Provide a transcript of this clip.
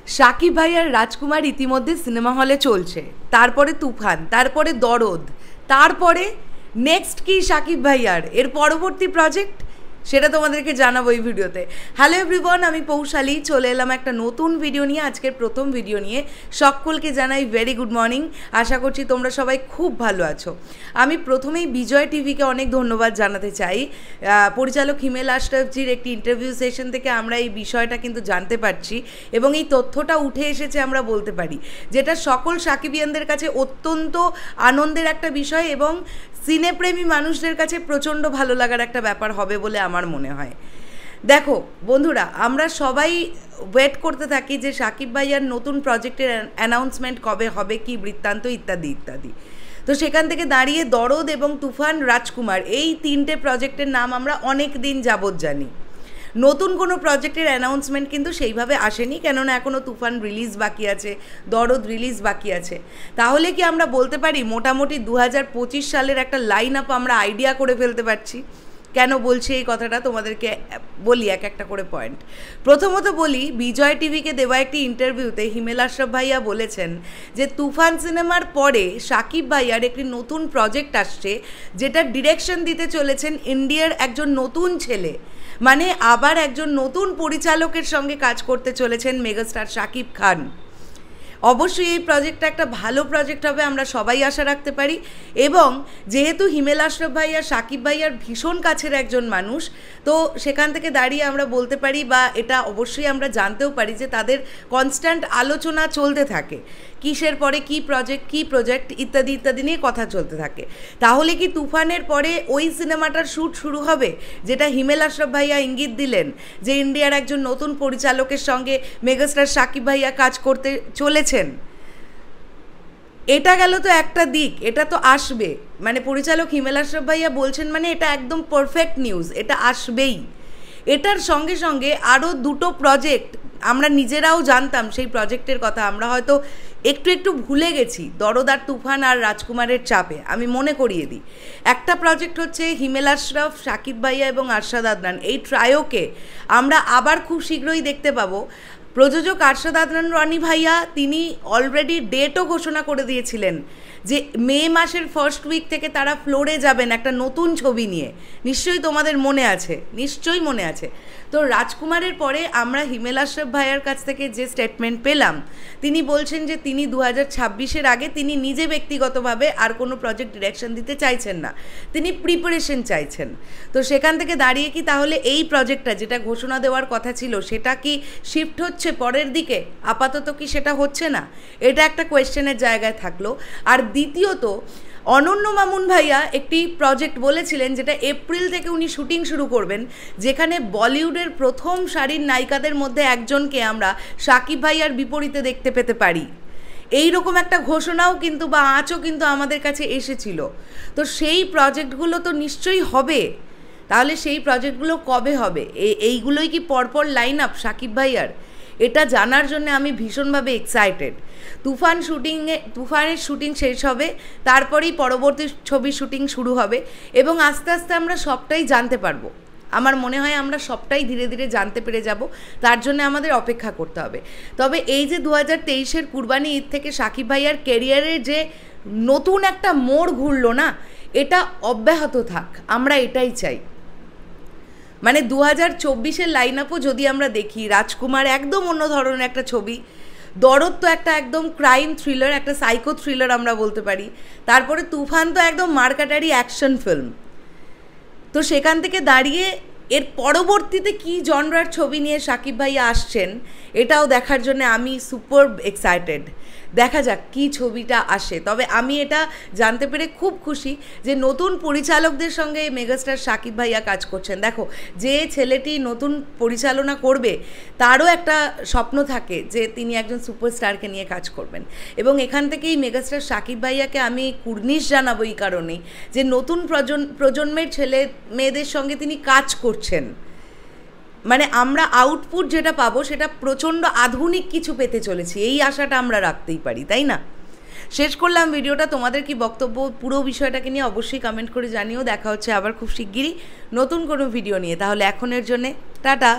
শাকিব ভাই আর রাজকুমার ইতিমধ্যে সিনেমা হলে চলছে, তারপরে তুফান, তারপরে দরদ, তারপরে নেক্সট কি শাকিব ভাইয়ার এর পরবর্তী প্রজেক্ট সেটা তোমাদেরকে জানাবো এই ভিডিওতে। হ্যালো এভরিওয়ান, আমি পৌশালী চলে এলাম একটা নতুন ভিডিও নিয়ে, আজকের প্রথম ভিডিও নিয়ে। সকলকে জানাই ভেরি গুড মর্নিং, আশা করছি তোমরা সবাই খুব ভালো আছো। আমি প্রথমেই বিজয় টিভিকে অনেক ধন্যবাদ জানাতে চাই। পরিচালক হিমেল আশরাফজির একটি ইন্টারভিউ সেশন থেকে আমরা এই বিষয়টা কিন্তু জানতে পারছি এবং এই তথ্যটা উঠে এসেছে আমরা বলতে পারি, যেটা সকল সাকিবিয়ানদের কাছে অত্যন্ত আনন্দের একটা বিষয় এবং সিনেপ্রেমী মানুষদের কাছে প্রচণ্ড ভালো লাগার একটা ব্যাপার হবে বলে আমার মনে হয়। দেখো বন্ধুরা, আমরা সবাই ওয়েট করতে থাকি যে শাকিব ভাইয়ার নতুন প্রজেক্টের অ্যানাউন্সমেন্ট কবে হবে, কি বৃত্তান্ত ইত্যাদি ইত্যাদি। তো সেখান থেকে দাঁড়িয়ে দরদ এবং তুফান, রাজকুমার, এই তিনটে প্রজেক্টের নাম আমরা অনেক দিন যাবৎ জানি। নতুন কোনো প্রজেক্টের অ্যানাউন্সমেন্ট কিন্তু সেইভাবে আসেনি, কেননা এখনও তুফান রিলিজ বাকি আছে, দরদ রিলিজ বাকি আছে। তাহলে কি আমরা বলতে পারি মোটামুটি 2025 সালের একটা লাইন আপ আমরা আইডিয়া করে ফেলতে পারছি? কেন বলছি এই কথাটা তোমাদেরকে বলি এক একটা করে পয়েন্ট। প্রথমত বলি, বিজয় টিভিকে দেওয়া একটি ইন্টারভিউতে হিমেল আশরাফ ভাইয়া বলেছেন যে তুফান সিনেমার পরে শাকিব ভাইয়ার একটি নতুন প্রজেক্ট আসছে, যেটা ডিরেকশন দিতে চলেছেন ইন্ডিয়ার একজন নতুন ছেলে, মানে আবার একজন নতুন পরিচালকের সঙ্গে কাজ করতে চলেছেন মেগাস্টার শাকিব খান। অবশ্যই এই প্রজেক্টটা একটা ভালো প্রজেক্ট হবে, আমরা সবাই আশা রাখতে পারি। এবং যেহেতু হিমেল আশরাফ ভাইয়া শাকিব ভাইয়ার ভীষণ কাছের একজন মানুষ, তো সেখান থেকে দাঁড়িয়ে আমরা বলতে পারি বা এটা অবশ্যই আমরা জানতেও পারি যে তাদের কনস্ট্যান্ট আলোচনা চলতে থাকে, কিসের পরে কি প্রজেক্ট ইত্যাদি ইত্যাদি নিয়ে কথা চলতে থাকে। তাহলে কি তুফানের পরে ওই সিনেমাটার শ্যুট শুরু হবে, যেটা হিমেল আশরাফ ভাইয়া ইঙ্গিত দিলেন যে ইন্ডিয়ার একজন নতুন পরিচালকের সঙ্গে মেগাস্টার শাকিব ভাইয়া কাজ করতে চলেছেন? এটা গেল তো একটা দিক, এটা তো আসবে, মানে পরিচালক হিমেল আশরাফ ভাইয়া বলছেন মানে এটা একদম পারফেক্ট নিউজ, এটা আসবেই। এটার সঙ্গে সঙ্গে আরও দুটো প্রজেক্ট আমরা নিজেরাও জানতাম, সেই প্রজেক্টের কথা আমরা হয়তো একটু একটু ভুলে গেছি দরদ আর তুফান আর রাজকুমারের চাপে। আমি মনে করিয়ে দিই, একটা প্রজেক্ট হচ্ছে হিমেল আশরাফ, শাকিব ভাইয়া এবং আরশাদ আদনান, এই ট্রায়োকে আমরা আবার খুব শীঘ্রই দেখতে পাবো। প্রযোজক আরশাদ আদনান রনি ভাইয়া তিনি অলরেডি ডেটও ঘোষণা করে দিয়েছিলেন যে মে মাসের ফার্স্ট উইক থেকে তারা ফ্লোরে যাবেন একটা নতুন ছবি নিয়ে। নিশ্চয়ই তোমাদের মনে আছে, নিশ্চয়ই মনে আছে। তো রাজকুমারের পরে আমরা হিমেল আশরাফ ভাইয়ার কাছ থেকে যে স্টেটমেন্ট পেলাম, তিনি বলছেন যে তিনি 2026-এর আগে তিনি নিজে ব্যক্তিগতভাবে আর কোনো প্রজেক্ট ডিরেকশন দিতে চাইছেন না, তিনি প্রিপারেশন চাইছেন। তো সেখান থেকে দাঁড়িয়ে কি তাহলে এই প্রজেক্টটা যেটা ঘোষণা দেওয়ার কথা ছিল সেটা কি শিফট হচ্ছে পরের দিকে? আপাতত কি সেটা হচ্ছে না? এটা একটা কোয়েশ্চেনের জায়গায় থাকলো। আর দ্বিতীয়ত, অনন্য মামুন ভাইয়া একটি প্রজেক্ট বলেছিলেন যেটা এপ্রিল থেকে উনি শুটিং শুরু করবেন, যেখানে বলিউডের প্রথম সারির নায়িকাদের মধ্যে একজনকে আমরা শাকিব ভাইয়ার বিপরীতে দেখতে পেতে পারি। এই রকম একটা ঘোষণাও কিন্তু বা আঁচও কিন্তু আমাদের কাছে এসেছিল। তো সেই প্রজেক্টগুলো তো নিশ্চয়ই হবে। তাহলে সেই প্রজেক্টগুলো কবে হবে? এইগুলোই কি পরপর লাইন আপ শাকিব ভাইয়ার? এটা জানার জন্য আমি ভীষণভাবে এক্সাইটেড। তুফানের শুটিং শেষ হবে, তারপরেই পরবর্তী ছবির শুটিং শুরু হবে এবং আস্তে আস্তে আমরা সবটাই জানতে পারবো। আমার মনে হয় আমরা সবটাই ধীরে ধীরে জানতে পেরে যাব, তার জন্য আমাদের অপেক্ষা করতে হবে। তবে এই যে 2023-এর কুরবানি ঈদ থেকে শাকিব ভাইয়ার ক্যারিয়ারে যে নতুন একটা মোড় ঘুরলো না, এটা অব্যাহত থাক, আমরা এটাই চাই। মানে 2024-এর লাইন আপও যদি আমরা দেখি, রাজকুমার একদম অন্য ধরনের একটা ছবি, দরদ তো একটা একদম ক্রাইম থ্রিলার, একটা সাইকো থ্রিলার আমরা বলতে পারি, তারপরে তুফান তো একদম মারকাটারি অ্যাকশন ফিল্ম। তো সেখান থেকে দাঁড়িয়ে এর পরবর্তীতে কী জনরার ছবি নিয়ে শাকিব ভাইয়া আসছেন এটাও দেখার জন্য আমি সুপার এক্সাইটেড। দেখা যাক কী ছবিটা আসে। তবে আমি এটা জানতে পেরে খুব খুশি যে নতুন পরিচালকদের সঙ্গে মেগাস্টার শাকিব ভাইয়া কাজ করছেন। দেখো, যে ছেলেটি নতুন পরিচালনা করবে তারও একটা স্বপ্ন থাকে যে তিনি একজন সুপারস্টারকে নিয়ে কাজ করবেন, এবং এখান থেকেই মেগাস্টার শাকিব ভাইয়াকে আমি কুর্নিশ জানাবো এই কারণেই যে নতুন প্রজন্মের ছেলে মেয়েদের সঙ্গে তিনি কাজ করছেন। মানে আমরা আউটপুট যেটা পাবো সেটা প্রচণ্ড আধুনিক কিছু পেতে চলেছি, এই আশাটা আমরা রাখতেই পারি, তাই না? শেষ করলাম ভিডিওটা। তোমাদের কি বক্তব্য পুরো বিষয়টাকে নিয়ে অবশ্যই কমেন্ট করে জানিও। দেখা হচ্ছে আবার খুব শিগগিরই নতুন কোনো ভিডিও নিয়ে। তাহলে এখনের জন্যে টাটা।